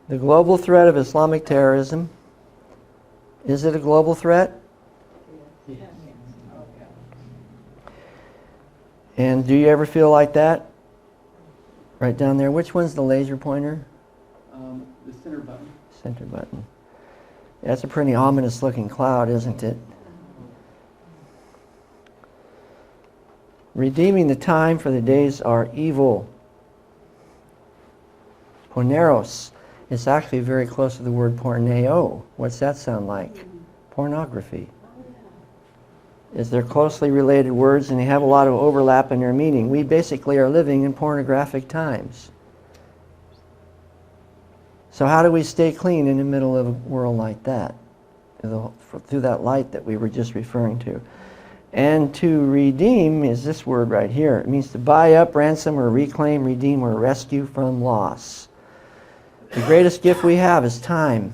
The global threat of Islamic terrorism. Is it a global threat? Yes. And do you ever feel like that? Right down there. Which one's the laser pointer? The center button. Center button. That's a pretty ominous looking cloud, isn't it? Redeeming the time, for the days are evil. Porneros. It's actually very close to the word porneo. What's that sound like? Pornography. They're closely related words, and they have a lot of overlap in their meaning. We basically are living in pornographic times. So how do we stay clean in the middle of a world like that? Through that light that we were just referring to. And to redeem is this word right here. It means to buy up, ransom, or reclaim, redeem, or rescue from loss. The greatest gift we have is time.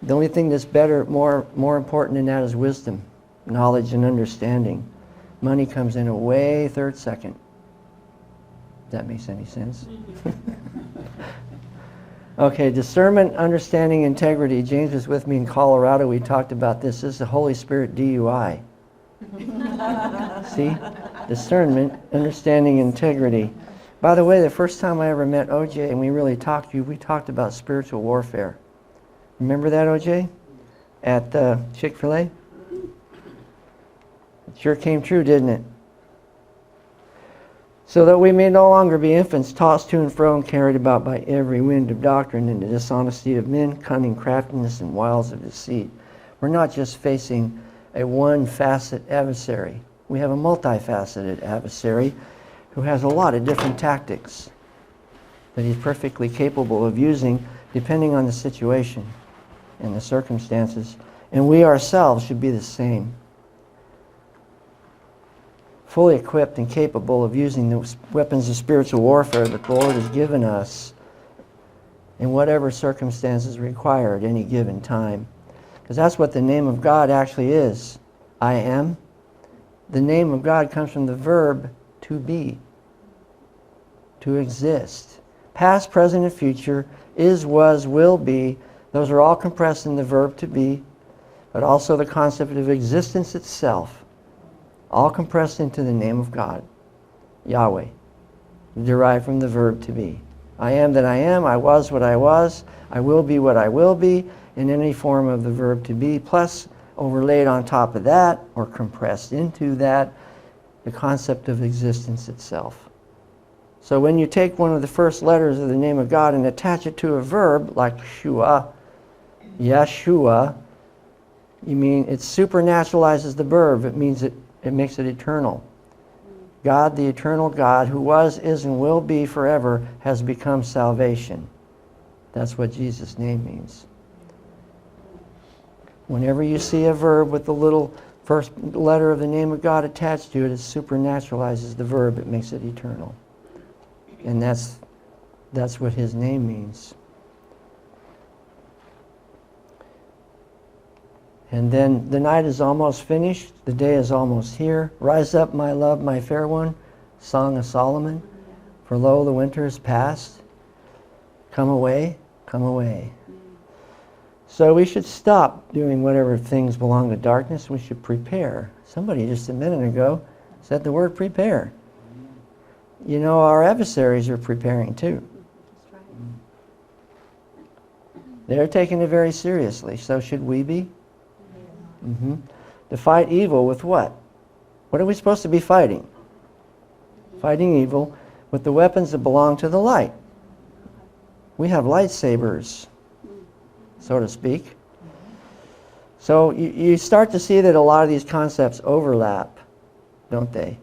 The only thing that's better, more important than that is wisdom, knowledge, and understanding. Money comes in a way third second. If that makes any sense. Okay, discernment, understanding, integrity. James was with me in Colorado. We talked about this. This is the Holy Spirit DUI. See? Discernment, understanding, integrity. By the way, the first time I ever met OJ and we really talked to you, we talked about spiritual warfare. Remember that, OJ? At Chick-fil-A? It sure came true, didn't it? So that we may no longer be infants, tossed to and fro and carried about by every wind of doctrine and the dishonesty of men, cunning craftiness and wiles of deceit. We're not just facing a one-facet adversary. We have a multifaceted adversary who has a lot of different tactics that he's perfectly capable of using depending on the situation and the circumstances. And we ourselves should be the same. Fully equipped and capable of using the weapons of spiritual warfare that the Lord has given us in whatever circumstances require at any given time. Because that's what the name of God actually is. I am. The name of God comes from the verb to be, to exist. Past, present, and future, is, was, will be. Those are all compressed in the verb to be, but also the concept of existence itself. All compressed into the name of God, Yahweh, derived from the verb to be. I am that I am, I was what I was, I will be what I will be, in any form of the verb to be, plus overlaid on top of that, or compressed into that, the concept of existence itself. So when you take one of the first letters of the name of God and attach it to a verb, like Shua, Yeshua, you mean it supernaturalizes the verb. It means it makes it eternal. God, the eternal God, who was, is, and will be forever, has become salvation. That's what Jesus' name means. Whenever you see a verb with the little first letter of the name of God attached to it, it supernaturalizes the verb. It makes it eternal. And that's what his name means. And then the night is almost finished. The day is almost here. Rise up, my love, my fair one. Song of Solomon. For lo, the winter is past. Come away, come away. So we should stop doing whatever things belong to darkness. We should prepare. Somebody just a minute ago said the word prepare. You know, our adversaries are preparing too. They're taking it very seriously. So should we be? Mm-hmm. To fight evil with what? What are we supposed to be fighting? Fighting evil with the weapons that belong to the light. We have lightsabers, so to speak. So you start to see that a lot of these concepts overlap, don't they?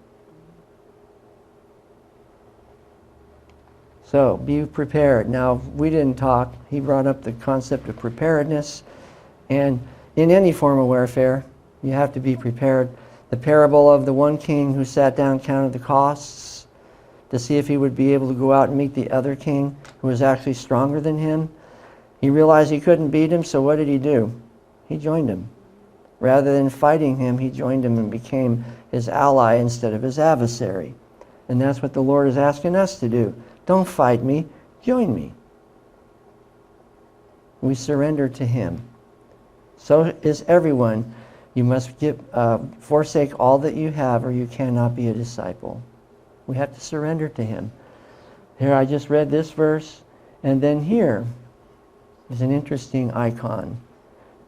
So be prepared. Now, we didn't talk. He brought up the concept of preparedness. And in any form of warfare, you have to be prepared. The parable of the one king who sat down and counted the costs to see if he would be able to go out and meet the other king who was actually stronger than him. He realized he couldn't beat him, so what did he do? He joined him. Rather than fighting him, he joined him and became his ally instead of his adversary. And that's what the Lord is asking us to do. Don't fight me. Join me. We surrender to him. So is everyone. You must forsake all that you have, or you cannot be a disciple. We have to surrender to him. Here I just read this verse, and then here is an interesting icon.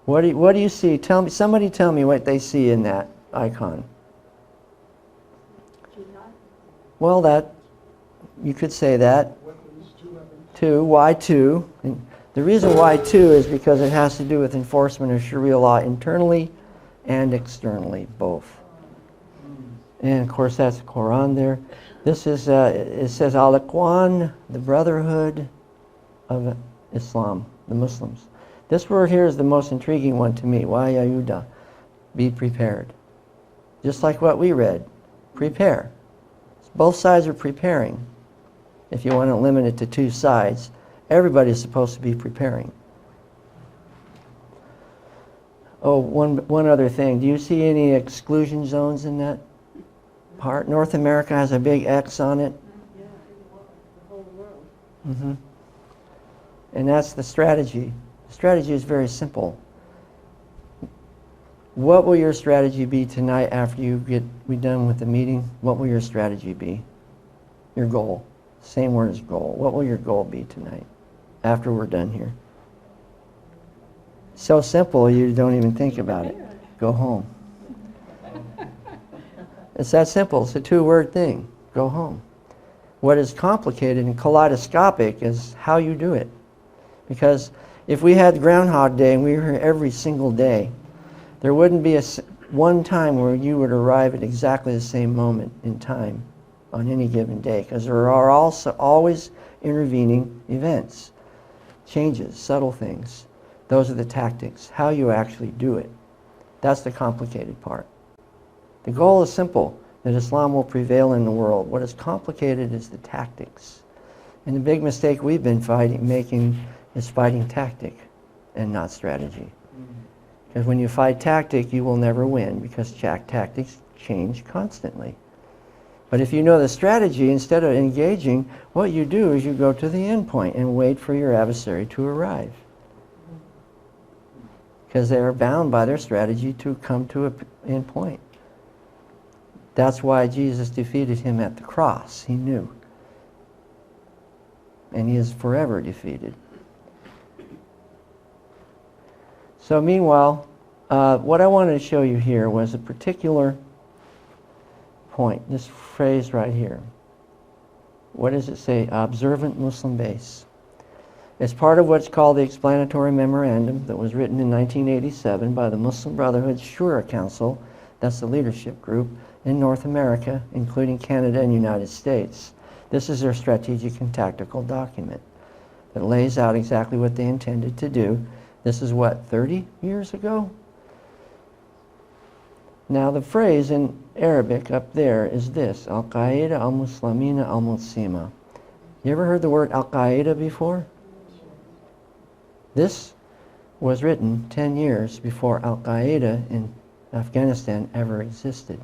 What do you see? Somebody tell me what they see in that icon. Well, you could say that. 2, why 2? And the reason why 2 is because it has to do with enforcement of Sharia law internally and externally, both. And of course that's the Quran there. This is, it says Al-Ikhwan, the Brotherhood of Islam, the Muslims. This word here is the most intriguing one to me. Why Yayuda? Be prepared. Just like what we read. Prepare. Both sides are preparing. If you want to limit it to 2 sides, everybody's supposed to be preparing. Oh, one other thing. Do you see any exclusion zones in that part? North America has a big X on it. Yeah, the whole world. Mm-hmm. And that's the strategy. The strategy is very simple. What will your strategy be tonight after you be done with the meeting? What will your strategy be? Your goal. Same word as goal. What will your goal be tonight after we're done here? So simple you don't even think about it. Go home. It's that simple. It's a 2-word thing. Go home. What is complicated and kaleidoscopic is how you do it. Because if we had Groundhog Day and we were here every single day, there wouldn't be one time where you would arrive at exactly the same moment in time on any given day, because there are also always intervening events, changes, subtle things. Those are the tactics, how you actually do it. That's the complicated part. The goal is simple, that Islam will prevail in the world. What is complicated is the tactics. And the big mistake we've been making is fighting tactic and not strategy. Because when you fight tactic, you will never win, because tactics change constantly. But if you know the strategy, instead of engaging, what you do is you go to the end point and wait for your adversary to arrive. Because they are bound by their strategy to come to an end point. That's why Jesus defeated him at the cross. He knew. And he is forever defeated. So meanwhile, what I wanted to show you here was a particular point, this phrase right here. What does it say? Observant Muslim base. It's part of what's called the Explanatory Memorandum that was written in 1987 by the Muslim Brotherhood's Shura Council, that's the leadership group, in North America, including Canada and United States. This is their strategic and tactical document that lays out exactly what they intended to do. This is what, 30 years ago? Now the phrase in Arabic up there is this, Al-Qaeda al-Muslimina al-Muslima. You ever heard the word Al-Qaeda before? This was written 10 years before Al-Qaeda in Afghanistan ever existed.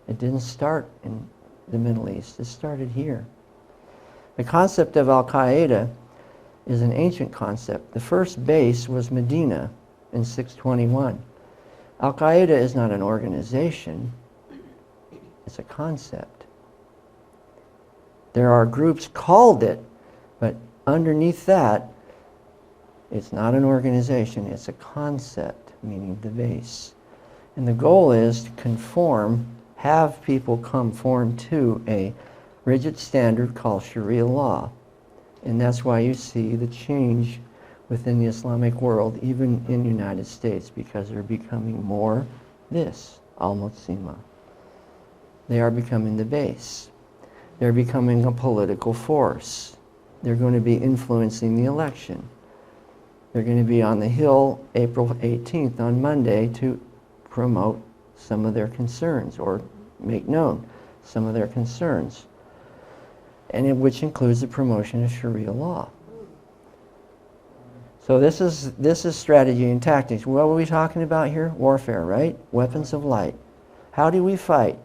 It didn't start in the Middle East, it started here. The concept of Al-Qaeda is an ancient concept. The first base was Medina in 621. Al-Qaeda is not an organization, it's a concept. There are groups called it, but underneath that, it's not an organization, it's a concept, meaning the base. And the goal is to conform, have people conform to a rigid standard called Sharia law. And that's why you see the change within the Islamic world, even in the United States, because they're becoming more this, al-Muslima. They are becoming the base. They're becoming a political force. They're going to be influencing the election. They're going to be on the Hill April 18th on Monday to promote some of their concerns or make known some of their concerns, and which includes the promotion of Sharia law. So this is strategy and tactics. What were we talking about here? Warfare, right? Weapons of light. How do we fight?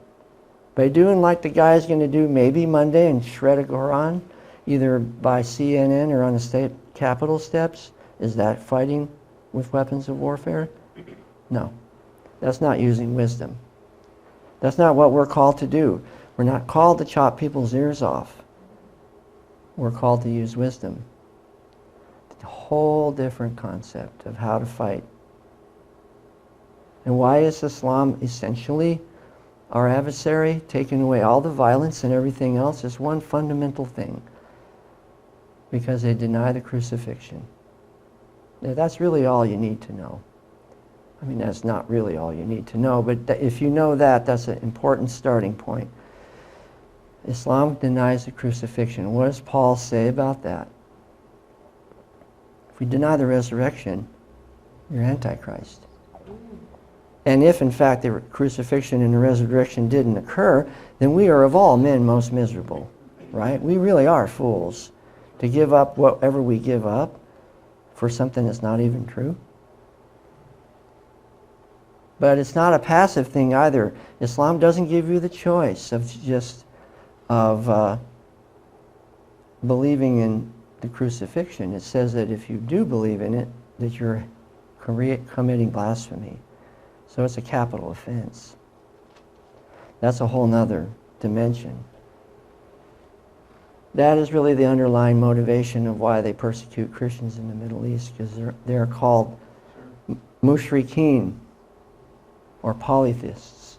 By doing like the guy's going to do maybe Monday and shred a Quran either by CNN or on the state capitol steps, is that fighting with weapons of warfare? No. That's not using wisdom. That's not what we're called to do. We're not called to chop people's ears off. We're called to use wisdom. It's a whole different concept of how to fight. And why is Islam essentially our adversary, taking away all the violence and everything else? Is one fundamental thing. Because they deny the crucifixion. Now, that's really all you need to know. I mean, that's not really all you need to know, but if you know that, that's an important starting point. Islam denies the crucifixion. What does Paul say about that? If we deny the resurrection, you're Antichrist. And if, in fact, the crucifixion and the resurrection didn't occur, then we are of all men most miserable, right? We really are fools to give up whatever we give up for something that's not even true. But it's not a passive thing either. Islam doesn't give you the choice of believing in the crucifixion. It says that if you do believe in it, that you're committing blasphemy. So it's a capital offense. That's a whole nother dimension. That is really the underlying motivation of why they persecute Christians in the Middle East, because they're called mushrikeen, or polytheists.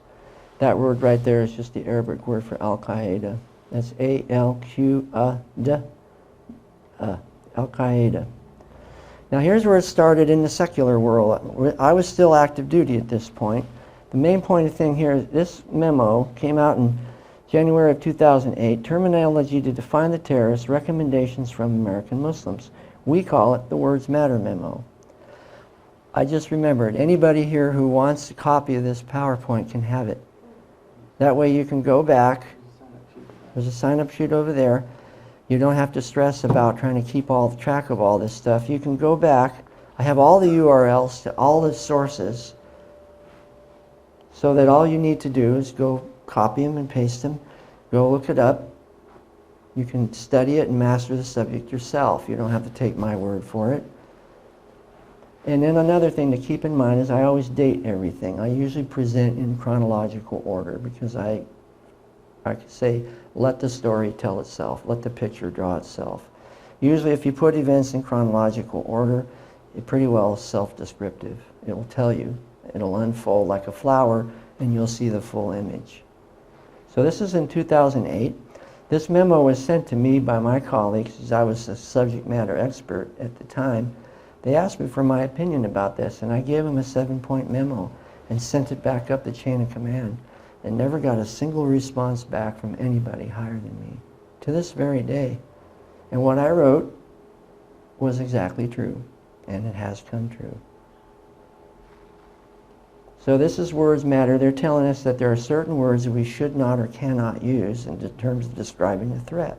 That word right there is just the Arabic word for Al-Qaeda. That's A-L-Q-A-D, Al-Qaeda. Now here's where it started in the secular world. I was still active duty at this point. The main point of thing here is this memo came out in January of 2008, Terminology to Define the Terrorists, Recommendations from American Muslims. We call it the Words Matter memo. I just remembered, anybody here who wants a copy of this PowerPoint can have it. That way you can go back. There's a sign-up sheet over there. You don't have to stress about trying to keep all track of all this stuff. You can go back. I have all the URLs to all the sources, so that all you need to do is go copy them and paste them, go look it up. You can study it and master the subject yourself. You don't have to take my word for it. And then another thing to keep in mind is I always date everything. I usually present in chronological order because I could say, let the story tell itself, let the picture draw itself. Usually if you put events in chronological order, it pretty well is self-descriptive. It will tell you. It'll unfold like a flower and you'll see the full image. So this is in 2008. This memo was sent to me by my colleagues, as I was a subject matter expert at the time. They asked me for my opinion about this, and I gave them a 7-point memo and sent it back up the chain of command, and never got a single response back from anybody higher than me, to this very day. And what I wrote was exactly true, and it has come true. So this is Words Matter. They're telling us that there are certain words that we should not or cannot use in terms of describing a threat.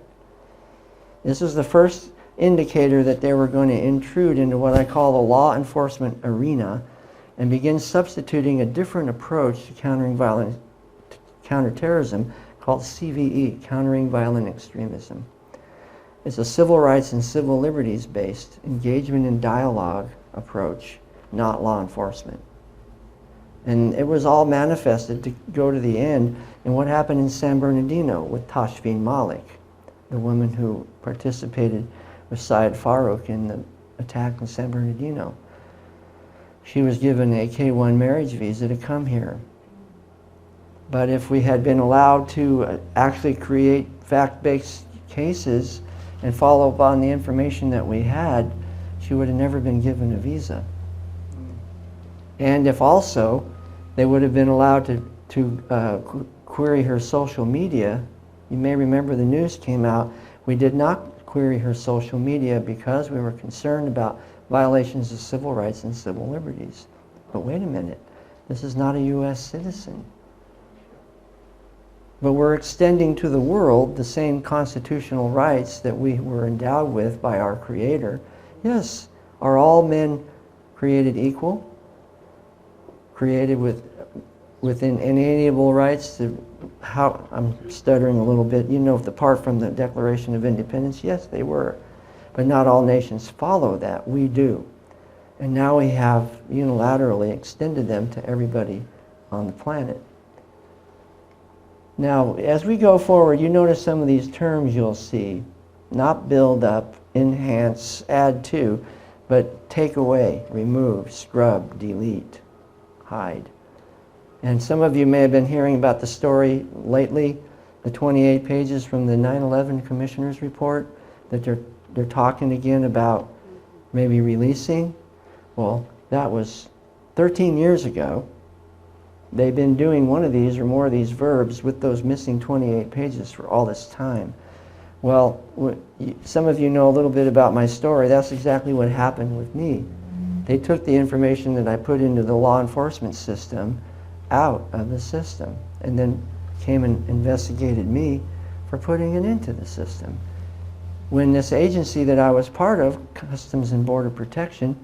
This is the first indicator that they were going to intrude into what I call the law enforcement arena and begin substituting a different approach to counterterrorism called CVE, Countering Violent Extremism. It's a civil rights and civil liberties based engagement and dialogue approach, not law enforcement. And it was all manifested to go to the end in what happened in San Bernardino with Tashfeen Malik, the woman who participated with Syed Farouk in the attack in San Bernardino. She was given a K-1 marriage visa to come here. But if we had been allowed to actually create fact-based cases and follow up on the information that we had, she would have never been given a visa. And if also they would have been allowed to query her social media, you may remember the news came out, we did not query her social media because we were concerned about violations of civil rights and civil liberties. But wait a minute, this is not a U.S. citizen. But we're extending to the world the same constitutional rights that we were endowed with by our Creator. Yes, are all men created equal? Created with inalienable rights to how, I'm stuttering a little bit, you know, apart from the Declaration of Independence, yes, they were. But not all nations follow that. We do. And now we have unilaterally extended them to everybody on the planet. Now, as we go forward, you notice some of these terms you'll see. Not build up, enhance, add to, but take away, remove, scrub, delete, hide. And some of you may have been hearing about the story lately, the 28 pages from the 9/11 Commissioner's Report, that they're talking again about maybe releasing. Well, that was 13 years ago. They've been doing one of these or more of these verbs with those missing 28 pages for all this time. Well, some of you know a little bit about my story. That's exactly what happened with me. They took the information that I put into the law enforcement system out of the system and then came and investigated me for putting it into the system. When this agency that I was part of, Customs and Border Protection,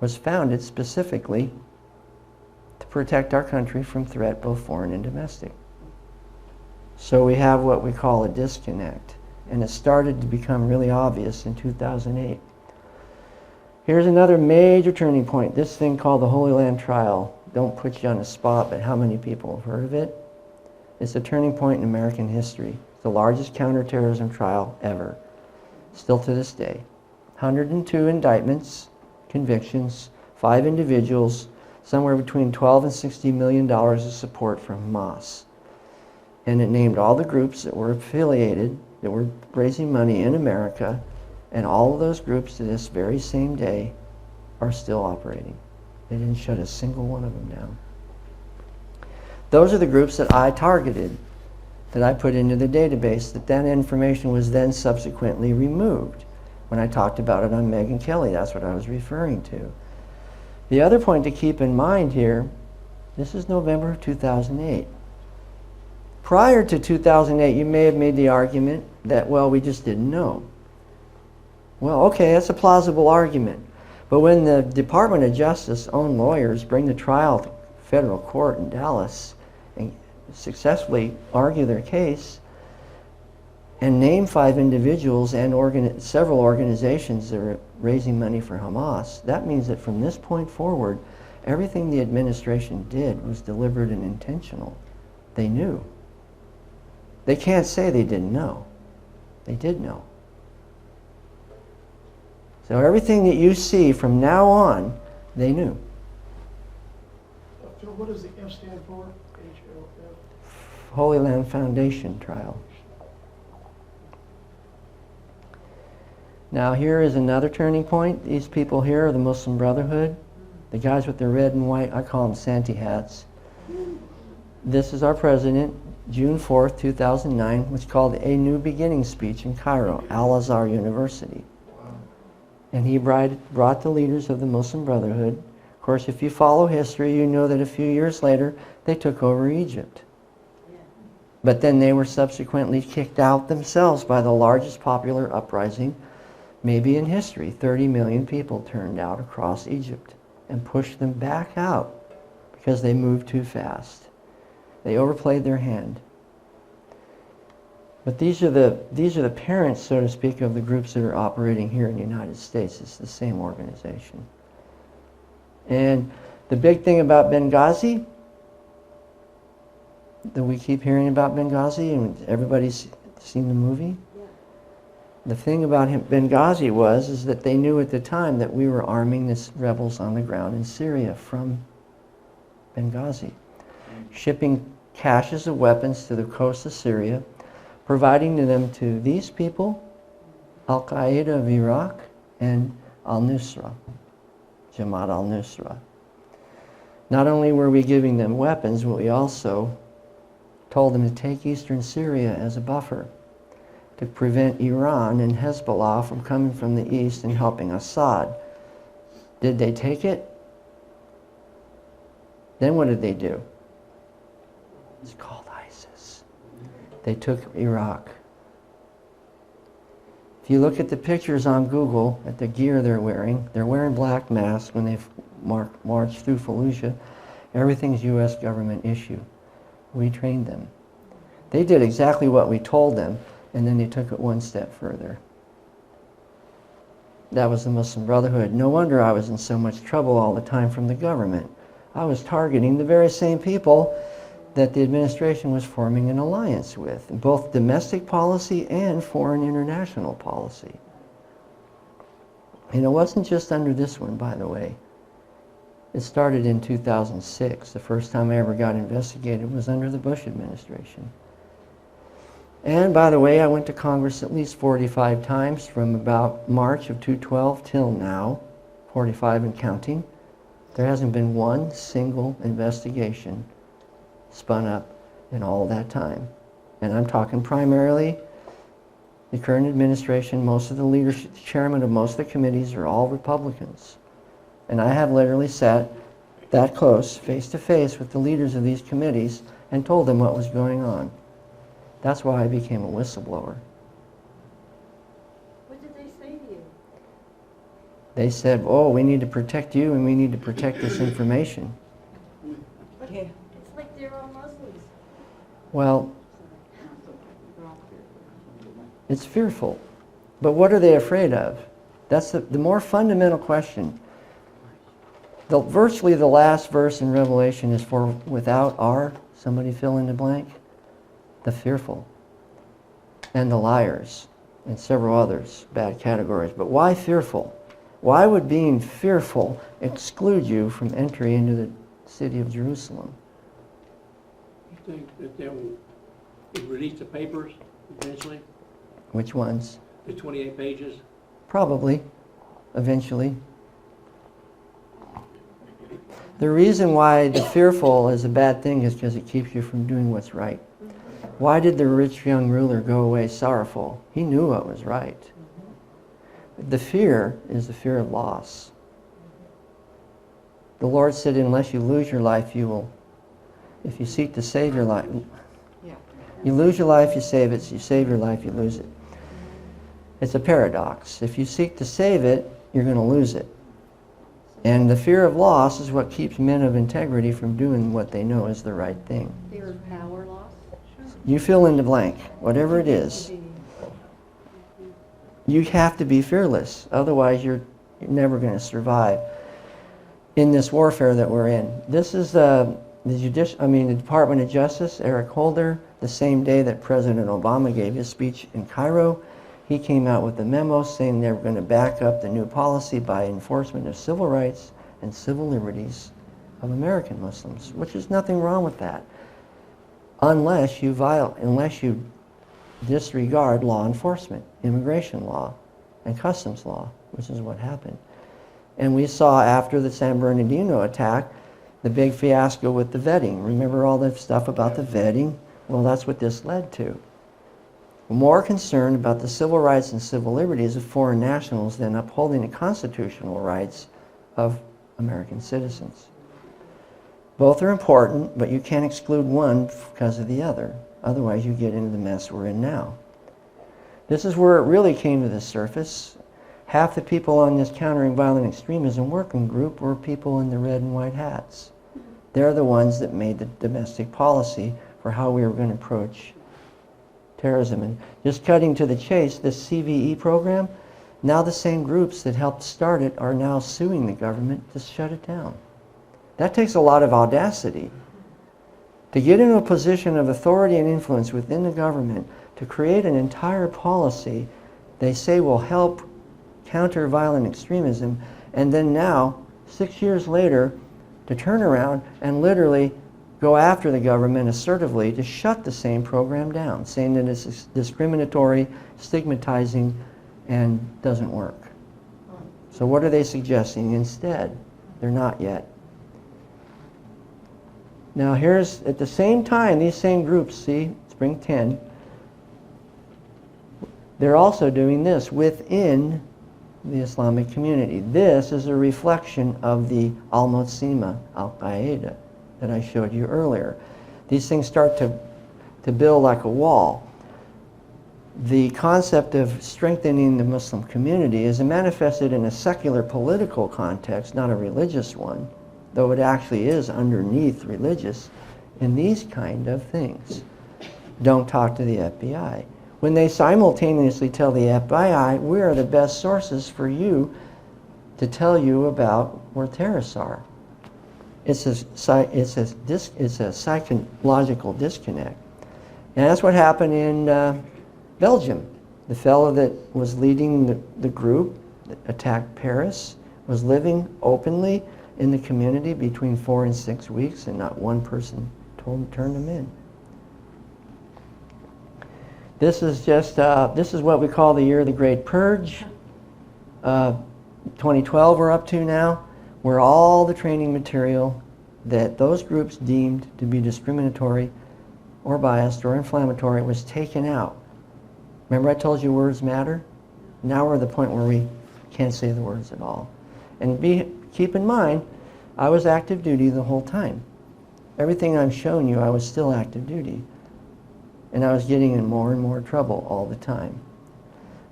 was founded specifically to protect our country from threat, both foreign and domestic. So we have what we call a disconnect, and it started to become really obvious in 2008. Here's another major turning point, this thing called the Holy Land Trial. Don't put you on the spot, but how many people have heard of it? It's a turning point in American history. The largest counterterrorism trial ever, still to this day. 102 indictments, convictions, 5 individuals, somewhere between $12 and $60 million of support from Hamas. And it named all the groups that were affiliated, that were raising money in America, and all of those groups to this very same day are still operating. They didn't shut a single one of them down. Those are the groups that I targeted, that I put into the database, that information was then subsequently removed. When I talked about it on Megyn Kelly, that's what I was referring to. The other point to keep in mind here, this is November of 2008. Prior to 2008, you may have made the argument that, well, we just didn't know. Well, okay, that's a plausible argument. But when the Department of Justice own lawyers bring the trial to federal court in Dallas and successfully argue their case and name 5 individuals and several organizations that are raising money for Hamas, that means that from this point forward, everything the administration did was deliberate and intentional. They knew. They can't say they didn't know. They did know. So everything that you see from now on, they knew. Phil, what does the F stand for? H-O-F? Holy Land Foundation trial. Now here is another turning point. These people here are the Muslim Brotherhood. The guys with their red and white, I call them Santy hats. This is our president, June 4th, 2009, was called A New Beginning speech in Cairo, Al-Azhar University. And he brought the leaders of the Muslim Brotherhood. Of course, if you follow history, you know that a few years later, they took over Egypt. But then they were subsequently kicked out themselves by the largest popular uprising, maybe in history. 30 million people turned out across Egypt and pushed them back out because they moved too fast. They overplayed their hand. But these are the parents, so to speak, of the groups that are operating here in the United States. It's the same organization. And the big thing about Benghazi, that we keep hearing about Benghazi, and everybody's seen the movie. The thing about Benghazi is that they knew at the time that we were arming the rebels on the ground in Syria from Benghazi, shipping caches of weapons to the coast of Syria, providing them to these people, Al-Qaeda of Iraq and al-Nusra, Jamaat al-Nusra. Not only were we giving them weapons, but we also told them to take eastern Syria as a buffer to prevent Iran and Hezbollah from coming from the east and helping Assad. Did they take it? Then what did they do? It's called ISIS. They took Iraq. If you look at the pictures on Google, at the gear they're wearing black masks when they march through Fallujah. Everything's U.S. government issue. We trained them. They did exactly what we told them, and then they took it one step further. That was the Muslim Brotherhood. No wonder I was in so much trouble all the time from the government. I was targeting the very same people that the administration was forming an alliance with, both domestic policy and foreign international policy. And it wasn't just under this one, by the way. It started in 2006. The first time I ever got investigated was under the Bush administration. And by the way, I went to Congress at least 45 times from about March of 2012 till now, 45 and counting. There hasn't been one single investigation spun up in all that time. And I'm talking primarily the current administration. Most of the leadership, chairman of most of the committees are all Republicans. And I have literally sat that close, face to face with the leaders of these committees and told them what was going on. That's why I became a whistleblower. What did they say to you? They said, oh, we need to protect you and we need to protect this information. But it's like they're all Muslims. Well, it's fearful. But what are they afraid of? That's the more fundamental question. Virtually the last verse in Revelation is for without are, somebody fill in the blank, the fearful, and the liars, and several others, bad categories. But why fearful? Why would being fearful exclude you from entry into the city of Jerusalem? You think that they will release the papers eventually, Which ones? the 28 pages? Probably, eventually. The reason why the fearful is a bad thing is because it keeps you from doing what's right. Why did the rich young ruler go away sorrowful? He knew what was right. The fear is the fear of loss. The Lord said, unless you lose your life, you will, if you seek to save your life, you lose your life, you save it. You save your life, you lose it. It's a paradox. If you seek to save it, you're going to lose it. And the fear of loss is what keeps men of integrity from doing what they know is the right thing. Fear of power loss? You fill in the blank, whatever it is. You have to be fearless. Otherwise, you're never going to survive in this warfare that we're in. This is the Department of Justice, Eric Holder, the same day that President Obama gave his speech in Cairo, he came out with a memo saying they were going to back up the new policy by enforcement of civil rights and civil liberties of American Muslims, which is nothing wrong with that, unless you disregard law enforcement, immigration law, and customs law, which is what happened. And we saw after the San Bernardino attack, the big fiasco with the vetting. Remember all that stuff about the vetting? Well, that's what this led to. More concerned about the civil rights and civil liberties of foreign nationals than upholding the constitutional rights of American citizens. Both are important, but you can't exclude one because of the other. Otherwise, you get into the mess we're in now. This is where it really came to the surface. Half the people on this countering violent extremism working group were people in the red and white hats. They're the ones that made the domestic policy for how we were going to approach terrorism. And just cutting to the chase, this CVE program, now the same groups that helped start it are now suing the government to shut it down. That takes a lot of audacity. To get into a position of authority and influence within the government, to create an entire policy they say will help counter violent extremism, and then now, 6 years later, to turn around and literally go after the government assertively to shut the same program down, saying that it's discriminatory, stigmatizing, and doesn't work. So what are they suggesting instead? They're not yet. Now here's, at the same time, these same groups, see, Spring 10, they're also doing this within the Islamic community. This is a reflection of the Al-Mu'tasimah, Al-Qaeda, that I showed you earlier. These things start to build like a wall. The concept of strengthening the Muslim community is manifested in a secular political context, not a religious one, though it actually is underneath religious, in these kind of things. don't talk to the FBI. When they simultaneously tell the FBI, we are the best sources for you to tell you about where terrorists are. It's a psychological disconnect. And that's what happened in Belgium. The fellow that was leading the group that attacked Paris was living openly in the community between 4 and 6 weeks, and not one person turned him in. This is just, this is what we call the year of the Great Purge. 2012 we're up to now, where all the training material that those groups deemed to be discriminatory or biased or inflammatory was taken out. Remember I told you words matter? Now we're at the point where we can't say the words at all. And keep in mind, I was active duty the whole time. Everything I'm showing you, I was still active duty. And I was getting in more and more trouble all the time.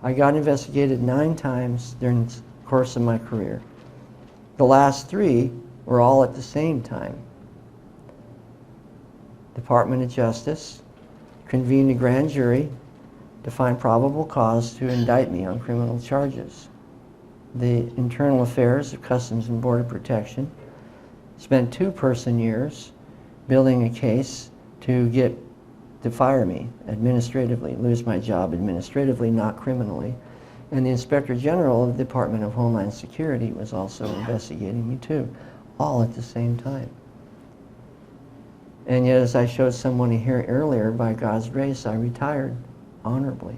I got investigated 9 times during the course of my career. The last 3 were all at the same time. Department of Justice convened a grand jury to find probable cause to indict me on criminal charges. The Internal Affairs of Customs and Border Protection spent 2-person years building a case to fire me administratively, lose my job administratively, not criminally. And the Inspector General of the Department of Homeland Security was also investigating me too, all at the same time. And yet, as I showed someone here earlier, by God's grace, I retired honorably,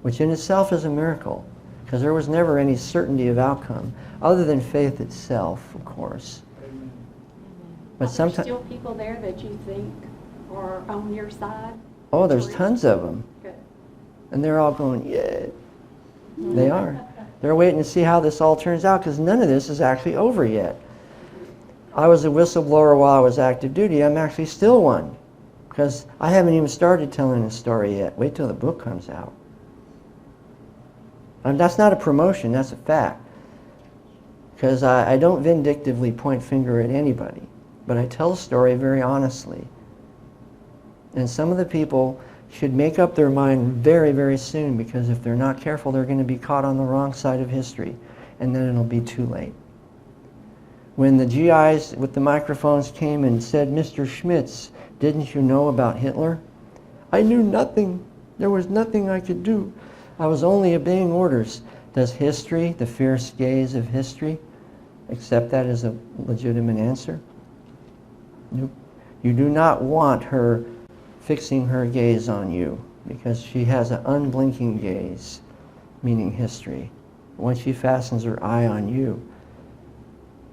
which in itself is a miracle, because there was never any certainty of outcome, other than faith itself, of course. But Are there sometimes, still people there that you think are on your side? oh, there's tons of them. Good. And they're all going, yeah. They are. They're waiting to see how this all turns out, because none of this is actually over yet. I was a whistleblower while I was active duty. I'm actually still one, because I haven't even started telling the story yet. Wait till the book comes out. And that's not a promotion, that's a fact. Because I don't vindictively point finger at anybody, but I tell the story very honestly. And some of the people should make up their mind very, very soon, because if they're not careful, they're going to be caught on the wrong side of history, and then it'll be too late. When the GIs with the microphones came and said, "Mr. Schmitz, didn't you know about Hitler?" I knew nothing. There was nothing I could do. I was only obeying orders. Does history, the fierce gaze of history, accept that as a legitimate answer? Nope. You do not want her fixing her gaze on you, because she has an unblinking gaze, meaning history. Once she fastens her eye on you,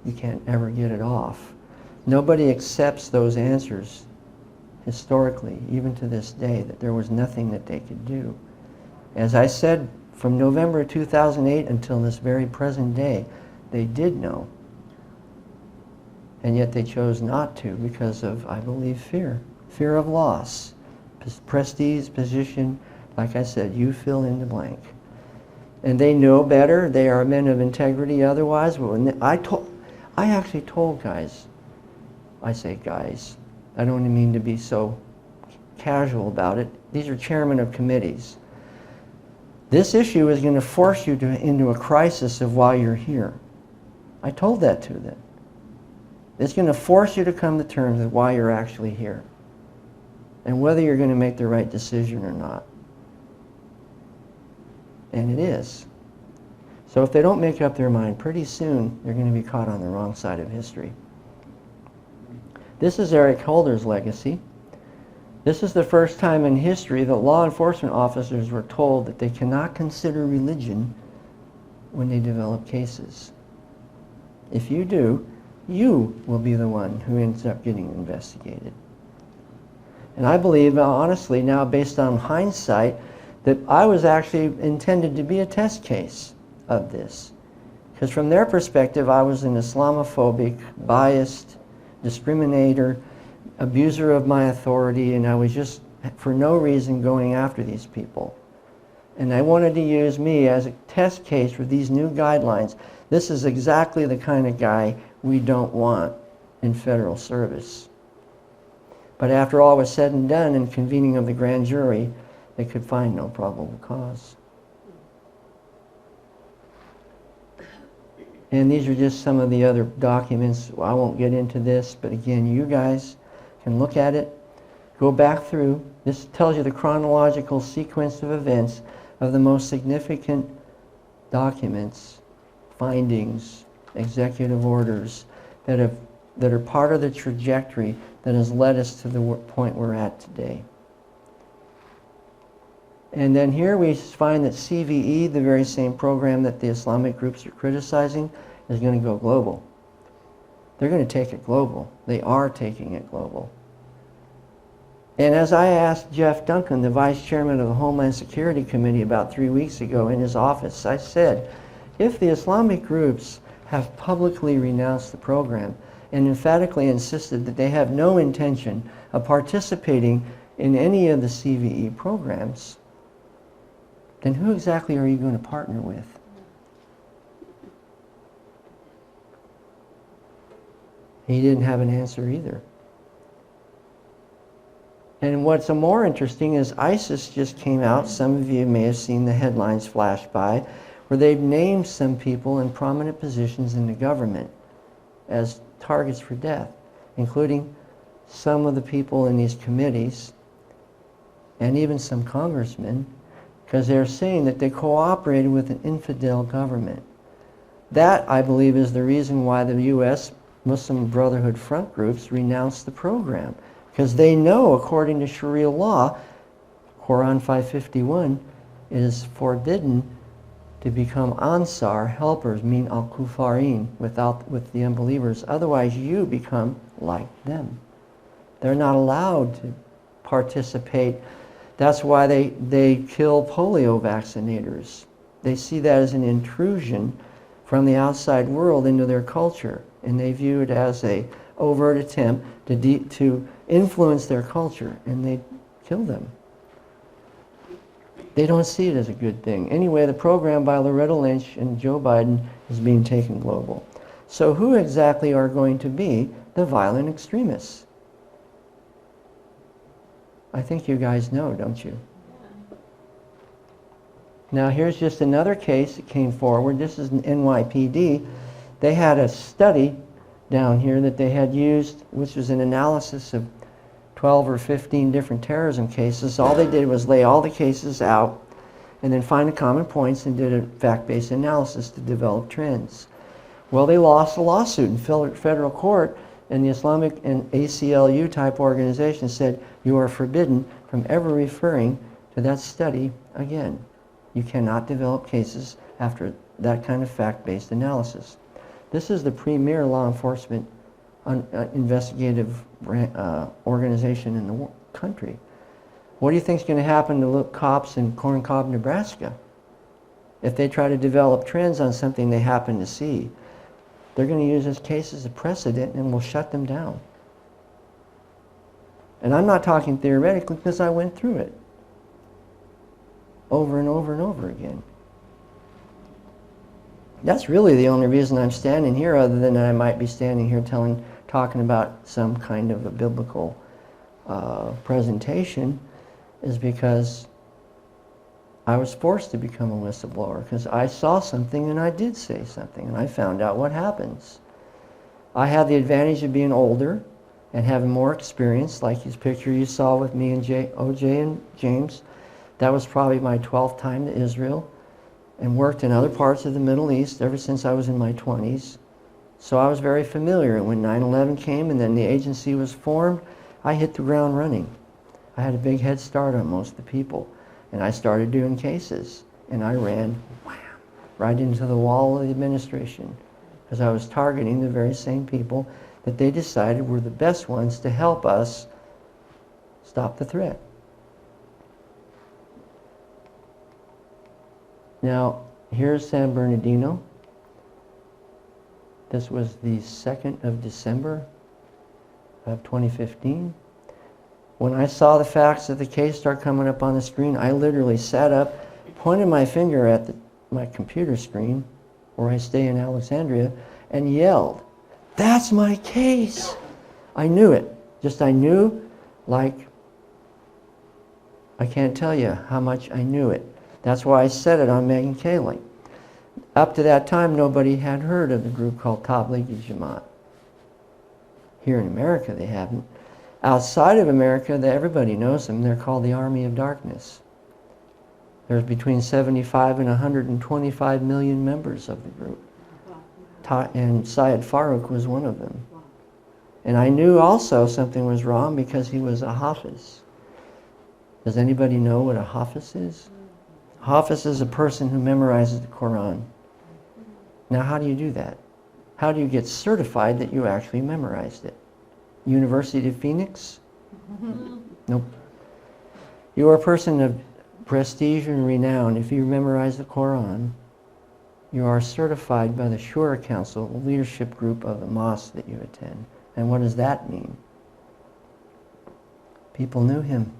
you can't ever get it off. Nobody accepts those answers historically, even to this day, that there was nothing that they could do. As I said, from November 2008 until this very present day, they did know. And yet they chose not to because of, I believe, fear. Fear of loss, prestige, position, like I said, you fill in the blank. And they know better. They are men of integrity otherwise. But when I actually told guys, I say guys, I don't even mean to be so casual about it. These are chairmen of committees. This issue is going to force you into a crisis of why you're here. I told that to them. It's going to force you to come to terms with why you're actually here, and whether you're going to make the right decision or not. And it is. So if they don't make up their mind, pretty soon they're going to be caught on the wrong side of history. This is Eric Holder's legacy. This is the first time in history that law enforcement officers were told that they cannot consider religion when they develop cases. If you do, you will be the one who ends up getting investigated. And I believe, honestly, now based on hindsight, that I was actually intended to be a test case of this. Because from their perspective, I was an Islamophobic, biased, discriminator, abuser of my authority, and I was just, for no reason, going after these people. And they wanted to use me as a test case for these new guidelines. This is exactly the kind of guy we don't want in federal service. But after all was said and done in convening of the grand jury, they could find no probable cause. And these are just some of the other documents. I won't get into this, but again, you guys can look at it, go back through. This tells you the chronological sequence of events of the most significant documents, findings, executive orders that are part of the trajectory that has led us to the point we're at today. And then here we find that CVE, the very same program that the Islamic groups are criticizing, is going to go global. They're going to take it global. They are taking it global. And as I asked Jeff Duncan, the vice chairman of the Homeland Security Committee about 3 weeks ago in his office, I said, if the Islamic groups have publicly renounced the program and emphatically insisted that they have no intention of participating in any of the CVE programs, then who exactly are you going to partner with? He didn't have an answer either. And what's more interesting is ISIS just came out, some of you may have seen the headlines flash by, where they've named some people in prominent positions in the government as targets for death, including some of the people in these committees and even some congressmen, because they're saying that they cooperated with an infidel government. That, I believe, is the reason why the U.S. Muslim Brotherhood front groups renounced the program, because they know, according to Sharia law, Quran 551, it is forbidden to become ansar, helpers, mean al-kufarin, with the unbelievers. Otherwise, you become like them. They're not allowed to participate. That's why they kill polio vaccinators. They see that as an intrusion from the outside world into their culture, and they view it as a overt attempt to influence their culture, and they kill them. They don't see it as a good thing. Anyway, the program by Loretta Lynch and Joe Biden is being taken global. So who exactly are going to be the violent extremists? I think you guys know, don't you? Now here's just another case that came forward. This is an NYPD. They had a study down here that they had used, which was an analysis of 12 or 15 different terrorism cases. All they did was lay all the cases out and then find the common points and did a fact-based analysis to develop trends. Well, they lost a lawsuit in federal court, and the Islamic and ACLU type organization said, you are forbidden from ever referring to that study again. You cannot develop cases after that kind of fact-based analysis. This is the premier law enforcement investigative organization in the country. What do you think is going to happen to cops in Corn Cob, Nebraska? If they try to develop trends on something they happen to see, they're going to use this case as a precedent and will shut them down. And I'm not talking theoretically, because I went through it over and over and over again. That's really the only reason I'm standing here, other than I might be standing here talking about some kind of a biblical presentation, is because I was forced to become a whistleblower, because I saw something and I did say something, and I found out what happens. I had the advantage of being older and having more experience, like his picture you saw with me and OJ and James. That was probably my 12th time to Israel, and worked in other parts of the Middle East ever since I was in my 20s. So I was very familiar. When 9/11 came and then the agency was formed, I hit the ground running. I had a big head start on most of the people. And I started doing cases. And I ran, wham, right into the wall of the administration. Because I was targeting the very same people that they decided were the best ones to help us stop the threat. Now, here's San Bernardino. This was the 2nd of December of 2015. When I saw the facts of the case start coming up on the screen, I literally sat up, pointed my finger at my computer screen, where I stay in Alexandria, and yelled, "That's my case!" I knew it. I knew like, I can't tell you how much I knew it. That's why I said it on Megyn Kelly. Up to that time, nobody had heard of the group called Tablighi Jamaat. Here in America, they haven't. Outside of America, everybody knows them. They're called the Army of Darkness. There's between 75 and 125 million members of the group. And Syed Farouk was one of them. And I knew also something was wrong because he was a Hafiz. Does anybody know what a Hafiz is? Hafiz is a person who memorizes the Quran. Now, how do you do that? How do you get certified that you actually memorized it? University of Phoenix? Nope. You are a person of prestige and renown. If you memorize the Quran, you are certified by the Shura Council, the leadership group of the mosque that you attend. And what does that mean? People knew him.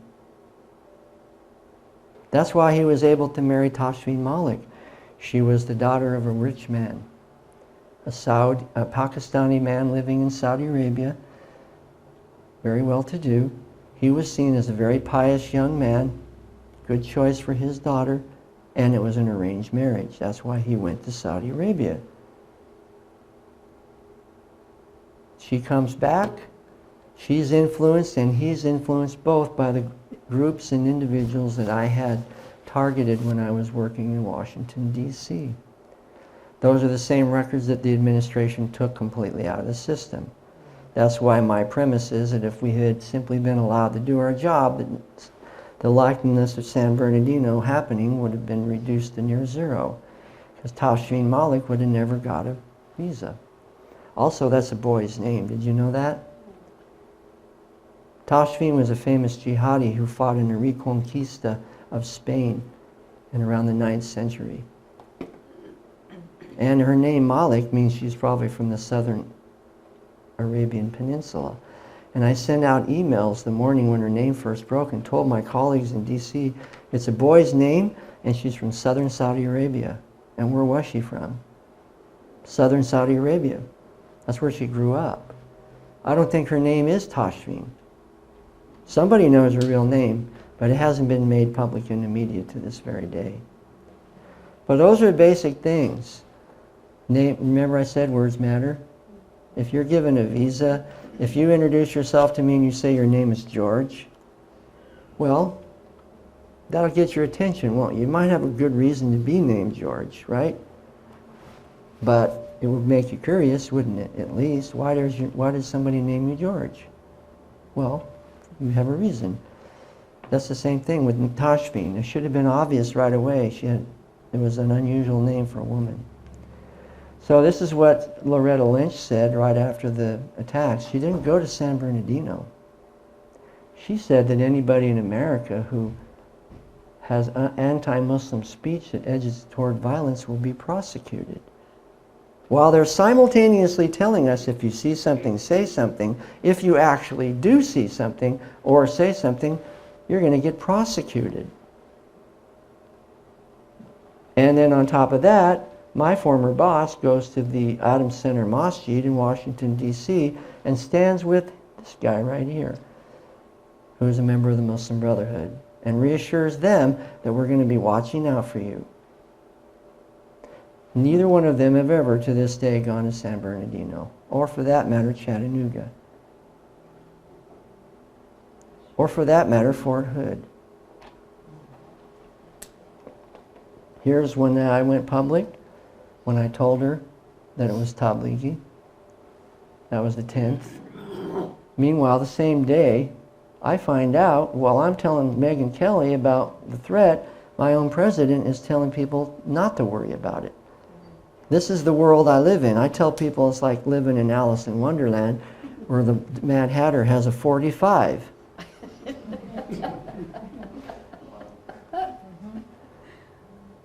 That's why he was able to marry Tashfeen Malik. She was the daughter of a rich man, a Pakistani man living in Saudi Arabia, very well-to-do. He was seen as a very pious young man, good choice for his daughter, and it was an arranged marriage. That's why he went to Saudi Arabia. She comes back, she's influenced, and he's influenced both by the groups and individuals that I had targeted when I was working in Washington, D.C. Those are the same records that the administration took completely out of the system. That's why my premise is that if we had simply been allowed to do our job, the likeliness of San Bernardino happening would have been reduced to near zero, because Tashfeen Malik would have never got a visa. Also, that's a boy's name. Did you know that? Tashfeen was a famous jihadi who fought in the Reconquista of Spain in around the 9th century. And her name, Malik, means she's probably from the southern Arabian Peninsula. And I sent out emails the morning when her name first broke and told my colleagues in D.C., it's a boy's name and she's from southern Saudi Arabia. And where was she from? Southern Saudi Arabia. That's where she grew up. I don't think her name is Tashfeen. Somebody knows her real name, but it hasn't been made public in the media to this very day. But those are basic things. Remember I said words matter? If you're given a visa, if you introduce yourself to me and you say your name is George, well, that'll get your attention, won't you? You might have a good reason to be named George, right? But it would make you curious, wouldn't it, at least? Why does somebody name you George? Well, you have a reason. That's the same thing with Tashfeen. It should have been obvious right away. It was an unusual name for a woman. So this is what Loretta Lynch said right after the attacks. She didn't go to San Bernardino. She said that anybody in America who has anti-Muslim speech that edges toward violence will be prosecuted. While they're simultaneously telling us if you see something, say something, if you actually do see something or say something, you're going to get prosecuted. And then on top of that, my former boss goes to the Adams Center Masjid in Washington, D.C. and stands with this guy right here, who is a member of the Muslim Brotherhood, and reassures them that we're going to be watching out for you. Neither one of them have ever, to this day, gone to San Bernardino, or for that matter, Chattanooga, or for that matter, Fort Hood. Here's when I went public, when I told her that it was Tablighi. That was the 10th. Meanwhile, the same day, I find out, while I'm telling Megyn Kelly about the threat, my own president is telling people not to worry about it. This is the world I live in. I tell people it's like living in Alice in Wonderland, where the Mad Hatter has a 45.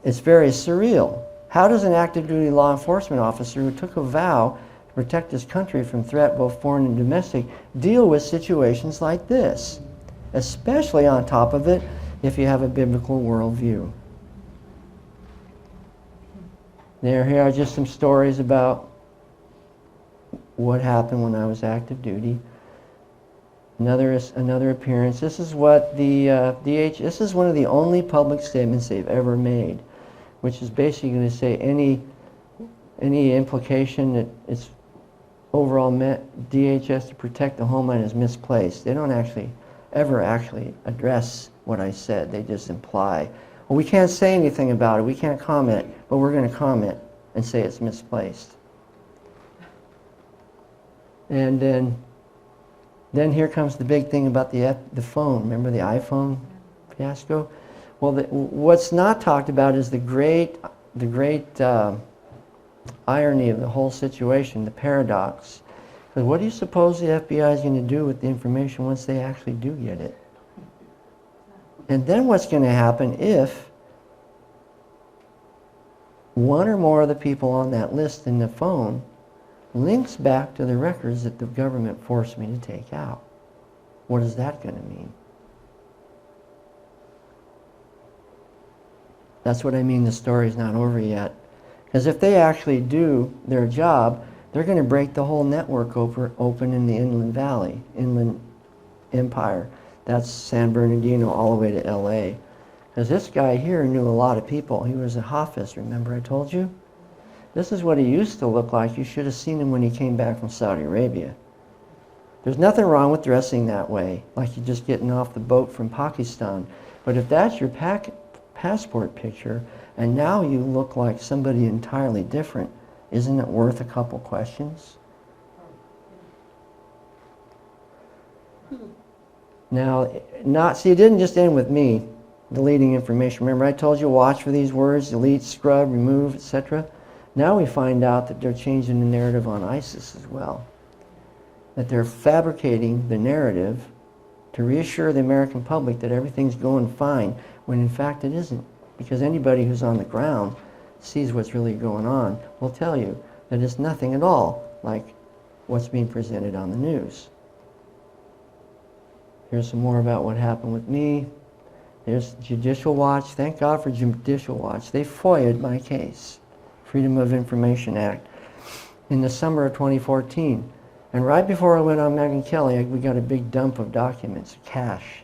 It's very surreal. How does an active duty law enforcement officer who took a vow to protect his country from threat, both foreign and domestic, deal with situations like this? Especially on top of it, if you have a biblical worldview. Here are just some stories about what happened when I was active duty. Another appearance. This is what the this is one of the only public statements they've ever made, which is basically going to say any implication that it's overall meant DHS to protect the homeland is misplaced. They don't ever actually address what I said. They just imply, well, we can't say anything about it. We can't comment, but we're going to comment and say it's misplaced. And then here comes the big thing about the phone. Remember the iPhone fiasco? Well, what's not talked about is the great irony of the whole situation, the paradox. Because what do you suppose the FBI is going to do with the information once they actually do get it? And then what's going to happen if one or more of the people on that list in the phone links back to the records that the government forced me to take out? What is that going to mean? That's what I mean the story's not over yet. Because if they actually do their job, they're going to break the whole network open in the Inland Empire. That's San Bernardino all the way to LA. Because this guy here knew a lot of people. He was a Hafiz, remember I told you? This is what he used to look like. You should have seen him when he came back from Saudi Arabia. There's nothing wrong with dressing that way, like you're just getting off the boat from Pakistan. But if that's your passport picture, and now you look like somebody entirely different, isn't it worth a couple questions? Now, it didn't just end with me deleting information. Remember I told you watch for these words, delete, scrub, remove, etc.? Now we find out that they're changing the narrative on ISIS as well. That they're fabricating the narrative to reassure the American public that everything's going fine, when in fact it isn't. Because anybody who's on the ground sees what's really going on will tell you that it's nothing at all like what's being presented on the news. Here's some more about what happened with me. There's Judicial Watch. Thank God for Judicial Watch. They FOIA'd my case, Freedom of Information Act, in the summer of 2014. And right before I went on Megyn Kelly, we got a big dump of documents, cache.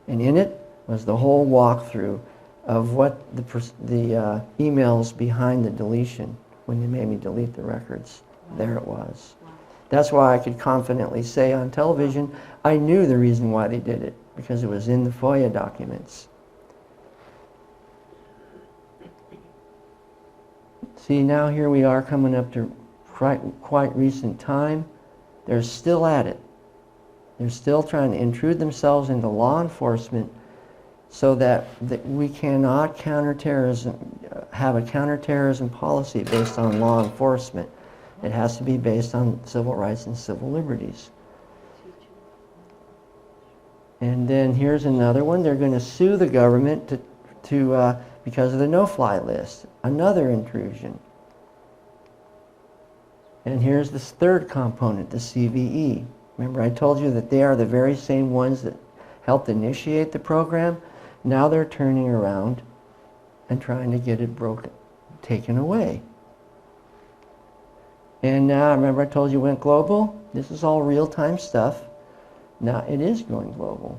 And in it was the whole walkthrough of what the emails behind the deletion, when they made me delete the records. There it was. That's why I could confidently say on television, I knew the reason why they did it, because it was in the FOIA documents. See, now here we are coming up to quite recent time. They're still at it. They're still trying to intrude themselves into law enforcement so that we cannot have a counterterrorism policy based on law enforcement. It has to be based on civil rights and civil liberties. And then here's another one. They're going to sue the government because of the no-fly list. Another intrusion. And here's this third component, the CVE. Remember I told you that they are the very same ones that helped initiate the program? Now they're turning around and trying to get it taken away. And now, remember I told you it went global? This is all real-time stuff. Now it is going global.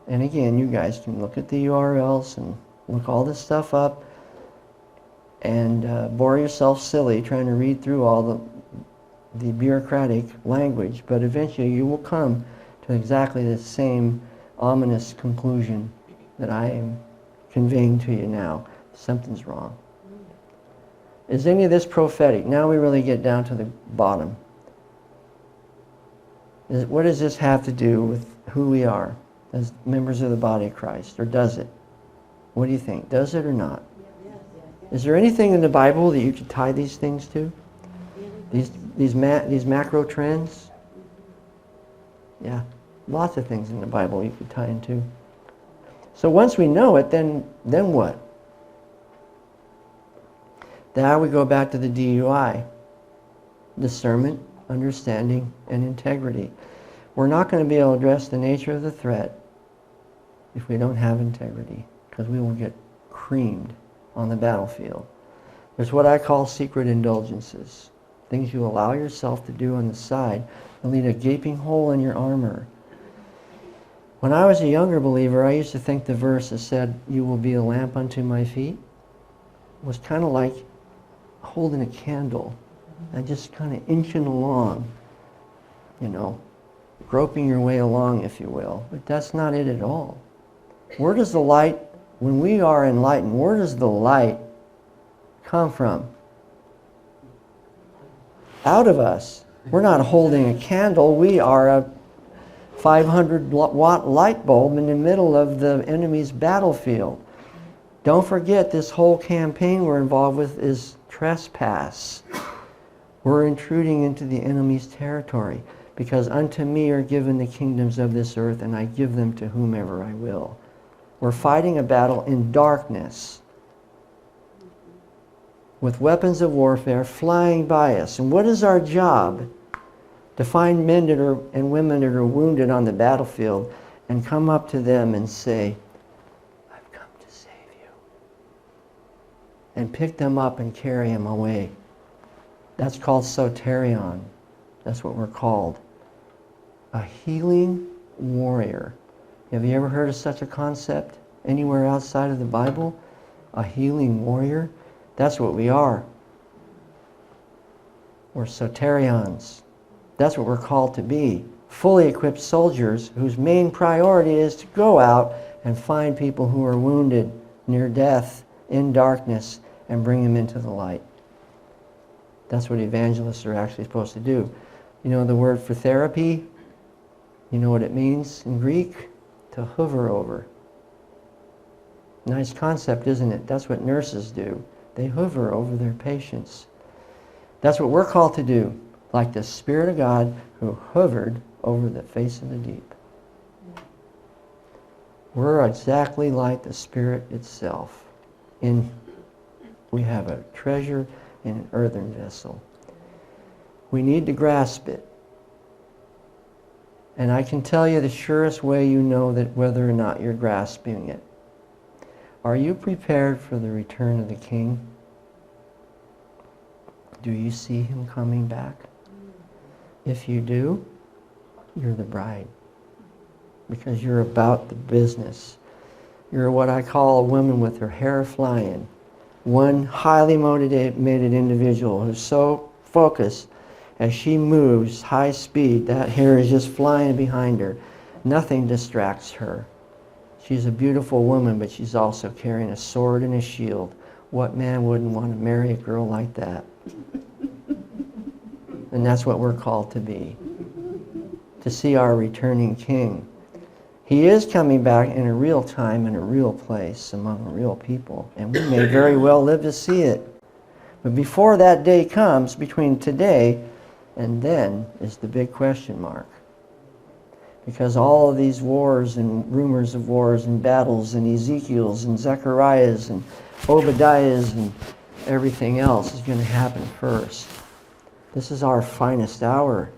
And again, you guys can look at the URLs and look all this stuff up and bore yourself silly trying to read through all the bureaucratic language, but eventually you will come to exactly the same ominous conclusion that I am conveying to you now. Something's wrong. Is any of this prophetic? Now we really get down to the bottom. What does this have to do with who we are as members of the body of Christ? Or does it? What do you think? Does it or not? Is there anything in the Bible that you could tie these things to? These macro trends? Yeah, lots of things in the Bible you could tie into. So once we know it, then what? Now we go back to the DUI. Discernment, understanding, and integrity. We're not going to be able to address the nature of the threat if we don't have integrity, because we will get creamed on the battlefield. There's what I call secret indulgences. things you allow yourself to do on the side, will leave a gaping hole in your armor. When I was a younger believer, I used to think the verse that said, "You will be a lamp unto my feet," was kind of like holding a candle and just kind of inching along, you know, groping your way along, if you will. But that's not it at all. Where does the light, when we are enlightened, where does the light come from? Out of us. We're not holding a candle. We are a 500-watt light bulb in the middle of the enemy's battlefield. Don't forget, this whole campaign we're involved with is trespass. We're intruding into the enemy's territory, because unto me are given the kingdoms of this earth, and I give them to whomever I will. We're fighting a battle in darkness, with weapons of warfare flying by us. And what is our job? To find men and women that are wounded on the battlefield and come up to them and say, "I've come to save you." And pick them up and carry them away. That's called soterion. That's what we're called. A healing warrior. Have you ever heard of such a concept anywhere outside of the Bible? A healing warrior? That's what we are. We're soterions. That's what we're called to be. Fully equipped soldiers whose main priority is to go out and find people who are wounded, near death, in darkness, and bring them into the light. That's what evangelists are actually supposed to do. You know the word for therapy? You know what it means in Greek? To hover over. Nice concept, isn't it? That's what nurses do. They hover over their patients. That's what we're called to do, like the Spirit of God who hovered over the face of the deep. We're exactly like the Spirit itself. We have a treasure in an earthen vessel. We need to grasp it. And I can tell you the surest way you know that whether or not you're grasping it. Are you prepared for the return of the King? Do you see him coming back? If you do, you're the bride. Because you're about the business. You're what I call a woman with her hair flying. One highly motivated individual who's so focused as she moves high speed, that hair is just flying behind her. Nothing distracts her. She's a beautiful woman, but she's also carrying a sword and a shield. What man wouldn't want to marry a girl like that? And that's what we're called to be. To see our returning King. He is coming back in a real time, in a real place, among real people. And we may very well live to see it. But before that day comes, between today and then, is the big question mark. Because all of these wars and rumors of wars and battles and Ezekiel's and Zechariah's and Obadiah's and everything else is going to happen first. This is our finest hour.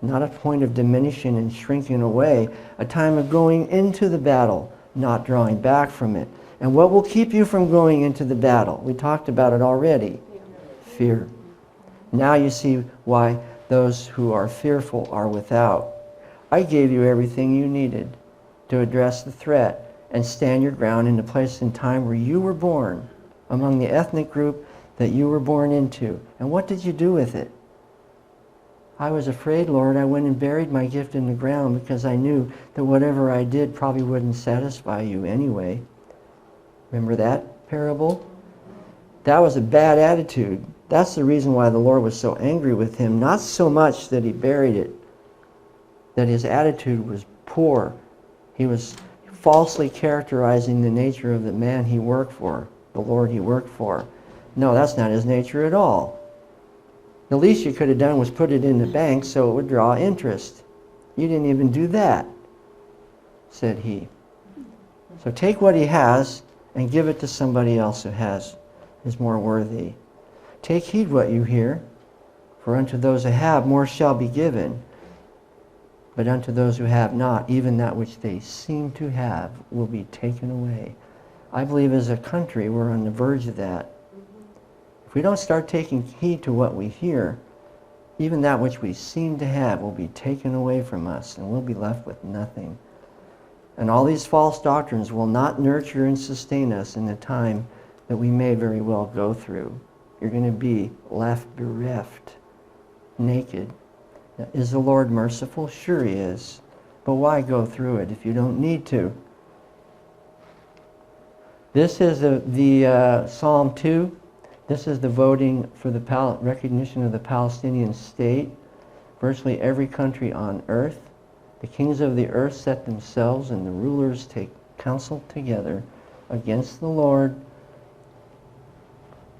Not a point of diminishing and shrinking away. A time of going into the battle, not drawing back from it. And what will keep you from going into the battle? We talked about it already. Fear. Now you see why those who are fearful are without. I gave you everything you needed to address the threat and stand your ground in the place and time where you were born, among the ethnic group that you were born into. And what did you do with it? I was afraid, Lord. I went and buried my gift in the ground because I knew that whatever I did probably wouldn't satisfy you anyway. Remember that parable? That was a bad attitude. That's the reason why the Lord was so angry with him. Not so much that he buried it, that his attitude was poor. He was falsely characterizing the nature of the man he worked for, the Lord he worked for. No, that's not his nature at all. The least you could have done was put it in the bank so it would draw interest. You didn't even do that, said he. So take what he has and give it to somebody else who is more worthy. Take heed what you hear, for unto those who have more shall be given. But unto those who have not, even that which they seem to have will be taken away. I believe as a country we're on the verge of that. If we don't start taking heed to what we hear, even that which we seem to have will be taken away from us, and we'll be left with nothing. And all these false doctrines will not nurture and sustain us in the time that we may very well go through. You're going to be left bereft, naked. Now, is the Lord merciful? Sure He is. But why go through it if you don't need to? This is the Psalm 2. This is the voting for the recognition of the Palestinian state. Virtually every country on earth. The kings of the earth set themselves, and the rulers take counsel together against the Lord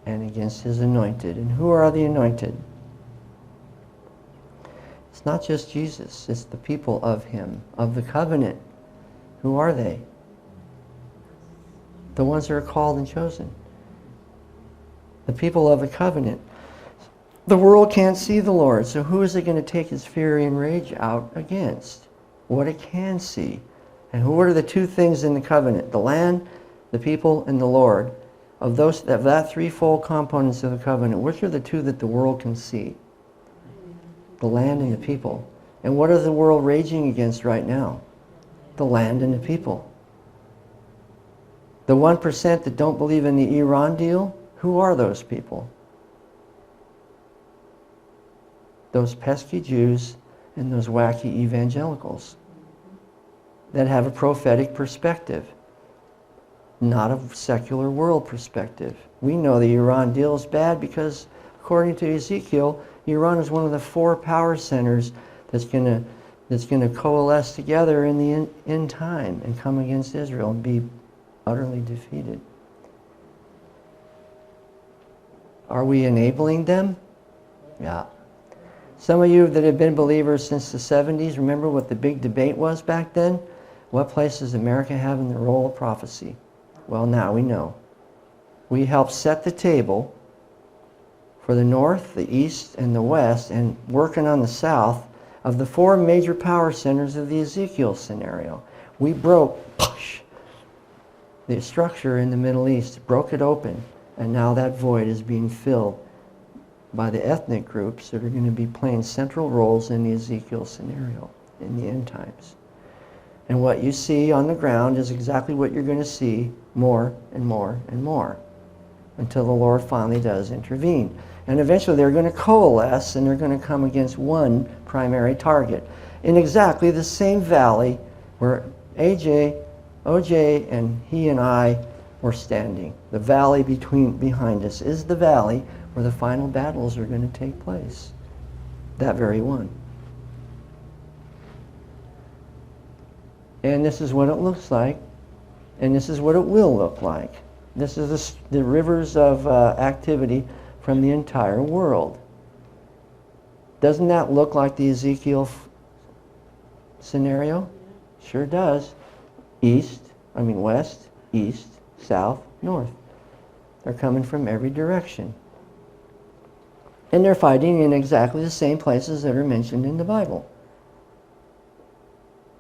and against His anointed. And who are the anointed? It's not just Jesus. It's the people of Him, of the covenant. Who are they? The ones that are called and chosen. The people of the covenant. The world can't see the Lord, so who is it going to take His fury and rage out against? What it can see. And what are the two things in the covenant? The land, the people, and the Lord. Of that threefold components of the covenant, which are the two that the world can see? The land and the people. And what is the world raging against right now? The land and the people. The 1% that don't believe in the Iran deal, who are those people? Those pesky Jews and those wacky evangelicals that have a prophetic perspective, not a secular world perspective. We know the Iran deal is bad because, according to Ezekiel, Iran is one of the 4 power centers that's going to coalesce together in the end time and come against Israel and be utterly defeated. Are we enabling them? Yeah. Some of you that have been believers since the 70s, remember what the big debate was back then? What place does America have in the role of prophecy? Well, now we know. We helped set the table for the North, the East, and the West, and working on the South of the 4 major power centers of the Ezekiel scenario. We broke the structure in the Middle East, broke it open, and now that void is being filled by the ethnic groups that are going to be playing central roles in the Ezekiel scenario in the end times. And what you see on the ground is exactly what you're going to see more and more and more until the Lord finally does intervene. And eventually they're going to coalesce and they're going to come against one primary target in exactly the same valley where OJ and he and I were standing. The valley behind us is the valley where the final battles are going to take place. That very one. And this is what it looks like, and this is what it will look like. This is the rivers of activity from the entire world. Doesn't that look like the Ezekiel scenario? Sure does. West, east, south, north. They're coming from every direction. And they're fighting in exactly the same places that are mentioned in the Bible.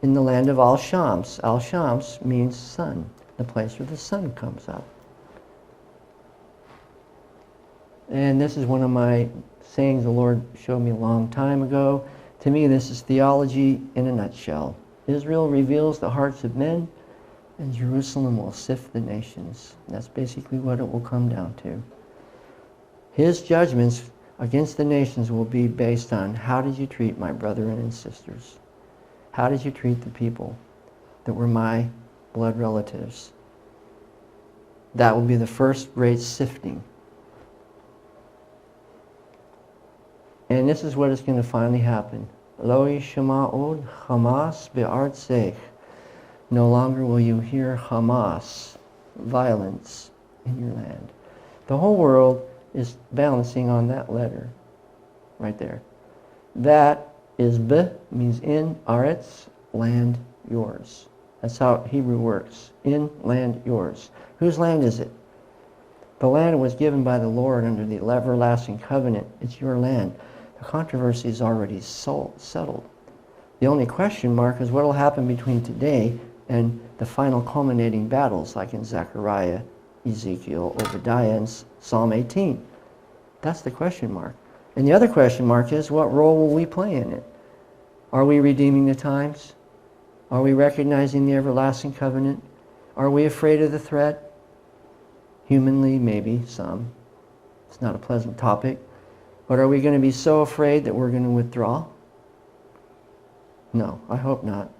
In the land of Al-Shams. Al-Shams means sun, the place where the sun comes up. And this is one of my sayings the Lord showed me a long time ago. To me, this is theology in a nutshell. Israel reveals the hearts of men, and Jerusalem will sift the nations. That's basically what it will come down to. His judgments against the nations will be based on how did you treat my brethren and sisters? How did you treat the people that were my blood relatives? That will be the first great sifting. And this is what is going to finally happen. Lo yishma'od Hamas be'artzech. No longer will you hear Hamas, violence, in your land. The whole world is balancing on that letter, right there. That is B, means in, Aretz, land, yours. That's how Hebrew works. In, land, yours. Whose land is it? The land was given by the Lord under the everlasting covenant. It's your land. The controversy is already settled. The only question mark is what will happen between today and the final culminating battles like in Zechariah, Ezekiel, Obadiah, and Psalm 18. That's the question mark. And the other question mark is, what role will we play in it? Are we redeeming the times? Are we recognizing the everlasting covenant? Are we afraid of the threat? Humanly, maybe some. It's not a pleasant topic. But are we going to be so afraid that we're going to withdraw? No, I hope not.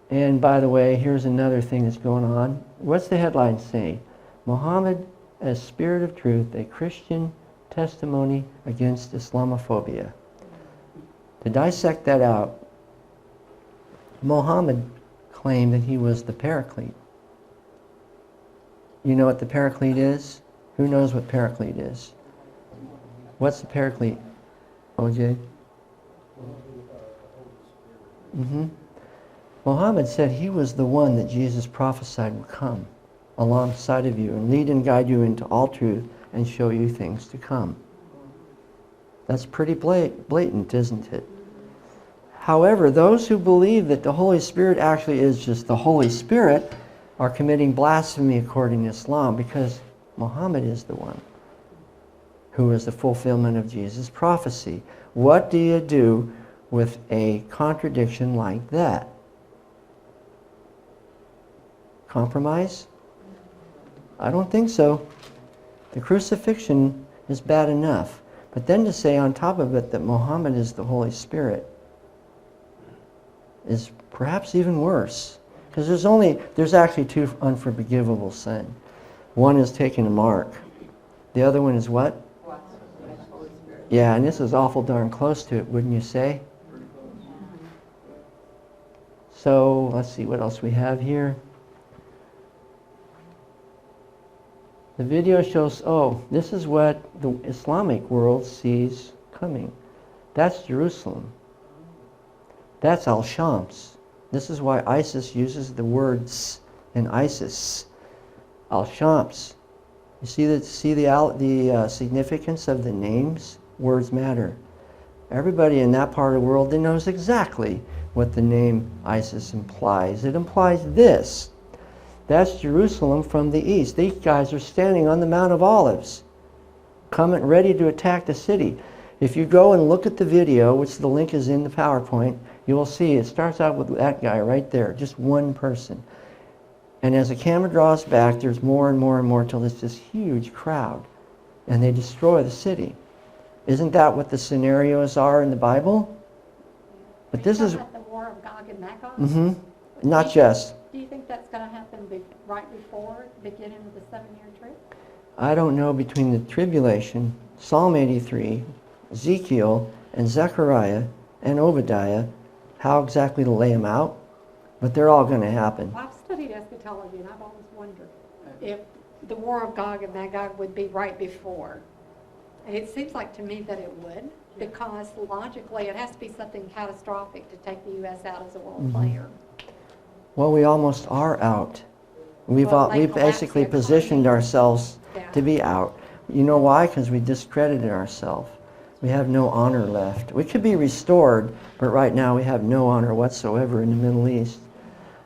And by the way, here's another thing that's going on. What's the headline say? Muhammad as Spirit of Truth, a Christian testimony against Islamophobia. To dissect that out, Muhammad claimed that he was the Paraclete. You know what the Paraclete is? Who knows what Paraclete is? What's the Paraclete? OJ? Muhammad said he was the one that Jesus prophesied would come alongside of you and lead and guide you into all truth and show you things to come. That's pretty blatant, isn't it? However, those who believe that the Holy Spirit actually is just the Holy Spirit are committing blasphemy according to Islam, because Muhammad is the one who is the fulfillment of Jesus' prophecy. What do you do with a contradiction like that? Compromise? I don't think so. The crucifixion is bad enough. But then to say on top of it that Muhammad is the Holy Spirit is perhaps even worse. Because there's actually two unforgivable sin. One is taking a mark. The other one is what? Yeah, and this is awful darn close to it, wouldn't you say? So, let's see what else we have here. The video shows, this is what the Islamic world sees coming. That's Jerusalem. That's Al-Shams. This is why ISIS uses the words in ISIS. Al-Shams. You see the significance of the names? Words matter. Everybody in that part of the world knows exactly what the name ISIS implies. It implies this. That's Jerusalem from the east. These guys are standing on the Mount of Olives, coming ready to attack the city. If you go and look at the video, which the link is in the PowerPoint, you will see it starts out with that guy right there, just one person. And as the camera draws back, there's more and more and more till there's this huge crowd. And they destroy the city. Isn't that what the scenarios are in the Bible? But this is... the war of Gog and Magog? Not just. Do you think that's going to happen right before the beginning of the 7-year trip? I don't know between the tribulation, Psalm 83, Ezekiel, and Zechariah, and Obadiah, how exactly to lay them out, but they're all going to happen. Well, I've studied eschatology, and I've always wondered if the war of Gog and Magog would be right before. And it seems like to me that it would, because logically it has to be something catastrophic to take the U.S. out as a world player. Well, we almost are out. We've basically positioned ourselves to be out. You know why? Because we discredited ourselves. We have no honor left. We could be restored, but right now we have no honor whatsoever in the Middle East.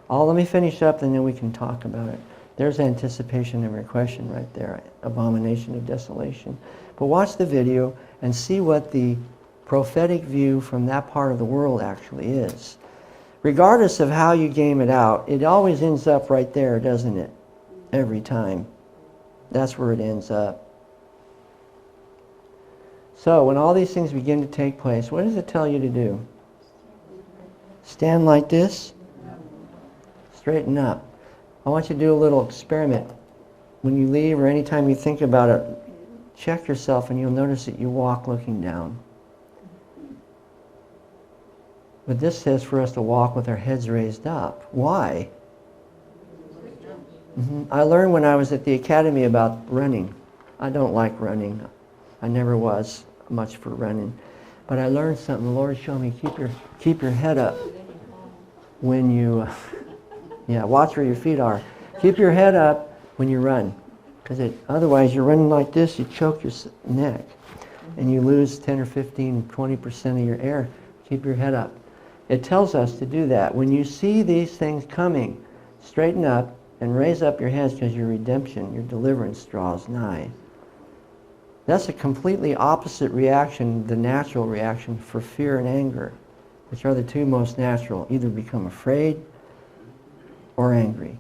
Let me finish up and then we can talk about it. There's anticipation of your question right there, abomination of desolation. But watch the video and see what the prophetic view from that part of the world actually is. Regardless of how you game it out, it always ends up right there, doesn't it? Every time. That's where it ends up. So, when all these things begin to take place, what does it tell you to do? Stand like this? Straighten up. I want you to do a little experiment. When you leave or anytime you think about it, check yourself and you'll notice that you walk looking down. But this says for us to walk with our heads raised up. Why? I learned when I was at the academy about running. I don't like running. I never was much for running. But I learned something. The Lord showed me, keep your head up when you, watch where your feet are. Keep your head up when you run. Because otherwise you're running like this, you choke your neck. And you lose 10 or 15, 20% of your air. Keep your head up. It tells us to do that. When you see these things coming, straighten up and raise up your heads because your redemption, your deliverance draws nigh. That's a completely opposite reaction, the natural reaction for fear and anger, which are the two most natural. Either become afraid or angry.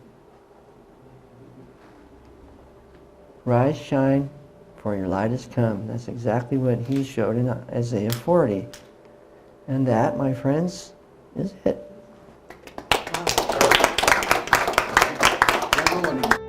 Rise, shine, for your light has come. That's exactly what he showed in Isaiah 40. And that, my friends, is it. Everyone-